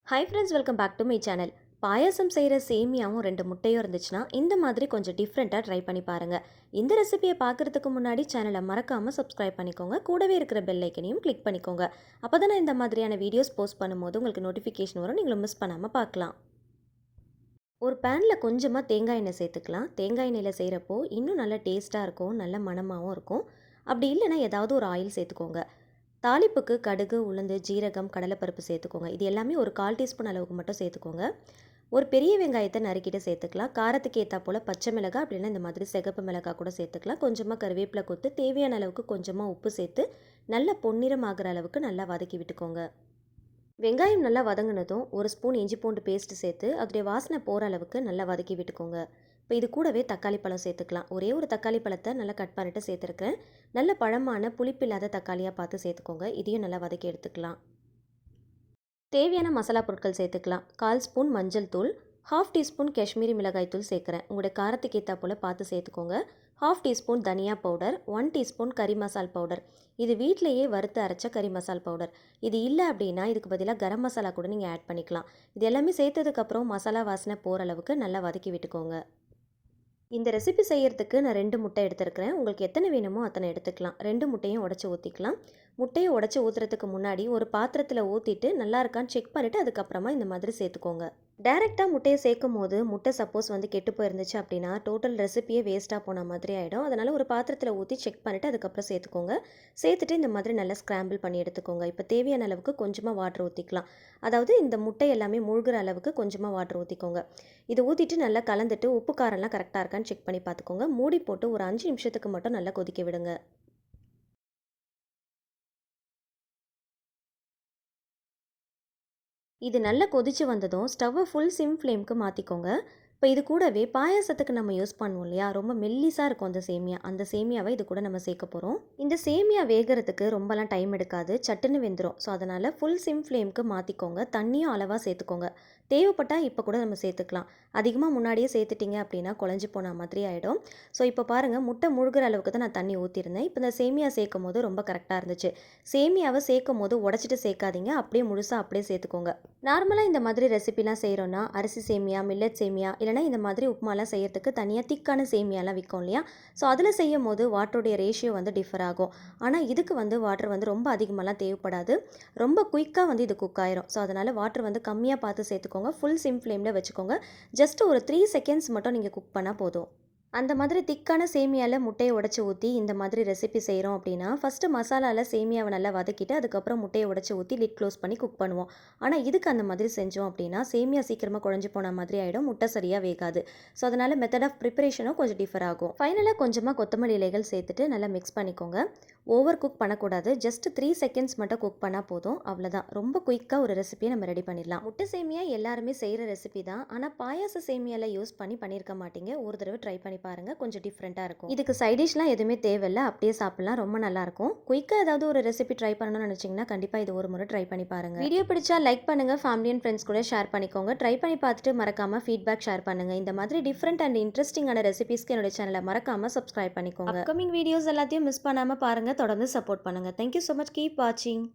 Hi friends, welcome back to my channel. Payasam செய்கிற சேமியாவும் 2 முட்டையும் இருந்துச்சுன்னா இந்த மாதிரி கொஞ்சம் டிஃப்ரெண்ட்டாக ட்ரை பண்ணி பாருங்கள். இந்த ரெசிபியை பார்க்குறதுக்கு முன்னாடி சேனலை மறக்காமல் சப்ஸ்கிரைப் பண்ணிக்கோங்க. கூடவே இருக்கிற பெல் ஐக்கனையும் கிளிக் பண்ணிக்கோங்க. அப்போ தான் நான் இந்த மாதிரியான வீடியோஸ் போஸ்ட் பண்ணும்போது உங்களுக்கு நோட்டிஃபிகேஷன் வரும், நீங்களும் மிஸ் பண்ணாமல் பார்க்கலாம். ஒரு பேனில் கொஞ்சமாக தேங்காய் எண்ணெய் சேர்த்துக்கலாம். தேங்காய் எண்ணெயில் செய்கிறப்போ இன்னும் நல்லா டேஸ்ட்டாக இருக்கும், நல்ல மணமாகவும் இருக்கும். அப்படி இல்லைன்னா ஏதாவது ஒரு ஆயில் சேர்த்துக்கோங்க. தாளிப்புக்கு கடுகு, உளுந்து, ஜீரகம், கடலைப்பருப்பு சேர்த்துக்கோங்க. இது எல்லாமே ஒரு 1/4 டீஸ்பூன் அளவுக்கு மட்டும் சேர்த்துக்கோங்க. ஒரு பெரிய வெங்காயத்தை நறுக்கிட்டு சேர்த்துக்கலாம். காரத்துக்கு ஏற்றா போல் பச்சை மிளகாய், அப்படின்னா இந்த மாதிரி சிகப்பு மிளகாய் கூட சேர்த்துக்கலாம். கொஞ்சமாக கருவேப்பிலை கொத்து, தேவையான அளவுக்கு கொஞ்சமாக உப்பு சேர்த்து நல்லா பொன்னிறம் ஆகிற அளவுக்கு நல்லா வதக்கி விட்டுக்கோங்க. வெங்காயம் நல்லா வதங்கினதும் 1 ஸ்பூன் இஞ்சி பூண்டு பேஸ்ட்டு சேர்த்து அதோடைய வாசனை போகிற அளவுக்கு நல்லா வதக்கி விட்டுக்கோங்க. இப்போ இது கூடவே தக்காளி பழம் சேர்த்துக்கலாம். ஒரே ஒரு தக்காளி பழத்தை நல்லா கட் பண்ணிட்டு சேர்த்துருக்கேன். நல்ல பழமான புளிப்பில்லாத தக்காளியாக பார்த்து சேர்த்துக்கோங்க. இதையும் நல்லா வதக்கி எடுத்துக்கலாம். தேவையான மசாலா பொருட்கள் சேர்த்துக்கலாம். 1/4 ஸ்பூன் மஞ்சள் தூள், 1/2 டீஸ்பூன் காஷ்மீரி மிளகாய் தூள் சேர்க்குறேன். உங்களுடைய காரத்துக்கு ஏற்றா போல் பார்த்து சேர்த்துக்கோங்க. 1/2 டீஸ்பூன் தனியா பவுடர், 1 டீஸ்பூன் கறி மசால் பவுடர். இது வீட்டிலையே வறுத்து அரைச்ச கறி மசால் பவுடர். இது இல்லை அப்படின்னா இதுக்கு பதிலாக கரம் மசாலா கூட நீங்கள் ஆட் பண்ணிக்கலாம். இது எல்லாமே சேர்த்ததுக்கப்புறம் மசாலா வாசனை போகிற அளவுக்கு நல்லா வதக்கி விட்டுக்கோங்க. இந்த ரெசிபி செய்கிறதுக்கு நான் 2 முட்டை எடுத்துருக்கிறேன். உங்களுக்கு எத்தனை வேணுமோ அத்தனை எடுத்துக்கலாம். 2 முட்டையும் உடச்சி ஊற்றிக்கலாம். முட்டையை உடச்சி ஊற்றுறதுக்கு முன்னாடி ஒரு பாத்திரத்தில் ஊற்றிட்டு நல்லா இருக்கான்னு செக் பண்ணிவிட்டு அதுக்கப்புறமா இந்த மாதிரி சேர்த்துக்கோங்க. டைரெக்டாக முட்டையை சேர்க்கும் போது முட்டை சப்போஸ் கெட்டு போயிருந்துச்சு அப்படின்னா டோட்டல் ரெசிபியே வேஸ்ட்டாக போன மாதிரி ஆகிடும். அதனால் ஒரு பாத்திரத்தில் ஊற்றி செக் பண்ணிவிட்டு அதுக்கப்புறம் சேர்த்துக்கோங்க. சேர்த்துட்டு இந்த மாதிரி நல்லா ஸ்க்ராம்பிள் பண்ணி எடுத்துக்கோங்க. இப்போ தேவையான அளவுக்கு கொஞ்சமாக வாட்டர் ஊற்றிக்கலாம். அதாவது இந்த முட்டை எல்லாமே மூழ்கிற அளவுக்கு கொஞ்சமாக வாட்டர் ஊற்றிக்கோங்க. இது ஊற்றிட்டு நல்லா கலந்துட்டு உப்பு காரம்லாம் கரெக்டாக இருக்கான்னு செக் பண்ணி பார்த்துக்கோங்க. மூடி போட்டு ஒரு 5 நிமிஷத்துக்கு மட்டும் நல்லா கொதிக்க விடுங்க. இது நல்லா கொதிச்சு வந்ததும் ஸ்டவ்வை ஃபுல் சிம் ஃப்ளேம்க்கு மாற்றிக்கோங்க. இப்போ இது கூடவே பாயாசத்துக்கு நம்ம யூஸ் பண்ணுவோம் இல்லையா, ரொம்ப மெல்லிஸாக இருக்கும் அந்த சேமியா. அந்த சேமியாவை இது கூட நம்ம சேர்க்க போகிறோம். இந்த சேமியா வேகிறதுக்கு ரொம்பலாம் டைம் எடுக்காது, சட்டுன்னு வெந்துடும். ஸோ அதனால் ஃபுல் சிம் ஃப்ளேம்க்கு மாற்றிக்கோங்க. தண்ணியும் அளவாக சேர்த்துக்கோங்க. தேவைப்பட்டால் இப்போ கூட நம்ம சேர்த்துக்கலாம். அதிகமாக முன்னாடியே சேர்த்துட்டிங்க அப்படின்னா குழஞ்சி போன மாதிரி ஆகிடும். ஸோ இப்போ பாருங்கள், முட்டை முழுகிற அளவுக்கு தான் நான் தண்ணி ஊற்றிருந்தேன். இப்போ இந்த சேமியா சேர்க்கும் போது ரொம்ப கரெக்டாக இருந்துச்சு. சேமியாவை சேர்க்கும் போது உடச்சிட்டு சேர்க்காதீங்க, அப்படியே முழுசாக அப்படியே சேர்த்துக்கோங்க. நார்மலாக இந்த மாதிரி ரெசிபிலாம் செய்கிறோன்னா அரிசி சேமியா, மில்லட் சேமியா, இல்லைனா இந்த மாதிரி உப்புமாலாம் செய்யறதுக்கு தனியாக திக்கான சேமியாலாம் விற்கும் இல்லையா. ஸோ அதில் செய்யும் போது வாட்டருடைய ரேஷியோ டிஃபர் ஆகும். ஆனால் இதுக்கு வாட்டர் ரொம்ப அதிகமாகலாம் தேவைப்படாது. ரொம்ப குயிக்காக இது குக் ஆயிரும். ஸோ அதனால் வாட்டர் கம்மியாக பார்த்து சேர்த்துக்கோங்க. ஃபுல் சிம் ஃப்ளேமில் வச்சுக்கோங்க. ஜஸ்ட் ஒரு 3 செகண்ட்ஸ் மட்டும் நீங்கள் குக் பண்ணால் போதும். அந்த மாதிரி திக்கான சேமியாவில் முட்டையை உடச்சி ஊற்றி இந்த மாதிரி ரெசிபி செய்கிறோம் அப்படின்னா ஃபஸ்ட்டு மசாலாவில் சேமியாவை நல்லா வதக்கிட்டு அதுக்கப்புறம் முட்டையை உடச்சி ஊற்றி லிட் க்ளோஸ் பண்ணி குக் பண்ணுவோம். ஆனால் இதுக்கு அந்த மாதிரி செஞ்சோம் அப்படின்னா சேமியா சீக்கிரமாக குழஞ்சி போன மாதிரி ஆகிடும், முட்டை சரியாக வேகாது. ஸோ அதனால் மெத்தட் ஆஃப் ப்ரிப்பரேஷனும் கொஞ்சம் டிஃபர் ஆகும். ஃபைனலாக கொஞ்சமாக கொத்தமல்லி இலைகள் சேர்த்துட்டு நல்லா மிக்ஸ் பண்ணிக்கோங்க. ஓவர் குக் பண்ணக்கூடாது. ஜஸ்ட் 3 செகண்ட்ஸ் மட்டும் குக் பண்ணால் போதும். அவ்வளோதான். ரொம்ப குயிக்காக ஒரு ரெசிபியை நம்ம ரெடி பண்ணிடலாம். முட்டை சேமியா எல்லாருமே செய்கிற ரெசிபி தான். ஆனால் பாயாச சேமியாவில் யூஸ் பண்ணியிருக்க மாட்டீங்க. ஒரு தடவை ட்ரை பண்ணி பாருங்க, கொஞ்சம் டிஃப்ரெண்ட்டாக இருக்கும். இதுக்கு சைடிஷ்லாம் எதுவுமே தேவையில்லை, அப்படியே சாப்பிடலாம். ரொம்ப நல்லாயிருக்கும். குயிக்காக ஏதாவது ஒரு ரெசிபி ட்ரை பண்ணணும்னு நினச்சிங்கன்னா கண்டிப்பாக இது ஒரு முறை ட்ரை பண்ணி பாருங்கள். வீடியோ பிடிச்சா லைக் பண்ணுங்கள், ஃபேமிலி அண்ட் ஃப்ரெண்ட்ஸ் கூட ஷேர் பண்ணிக்கோங்க. ட்ரை பண்ணி பார்த்துட்டு மறக்காமல் ஃபீட்பேக் ஷேர் பண்ணுங்கள். இந்த மாதிரி டிஃப்ரெண்ட் அண்ட் இன்ட்ரெஸ்டிங்கான ரெசிபிஸ்க்கு என்னோட சேனலை மறக்காமல் சப்ஸ்கிரைப் பண்ணிக்கோங்க. அப்கமிங் வீடியோஸ் எல்லாத்தையும் மிஸ் பண்ணாமல் பாருங்கள். தொடர்ந்து சப்போர்ட் பண்ணுங்கள். Thank you so much. கீப் வாட்சிங்.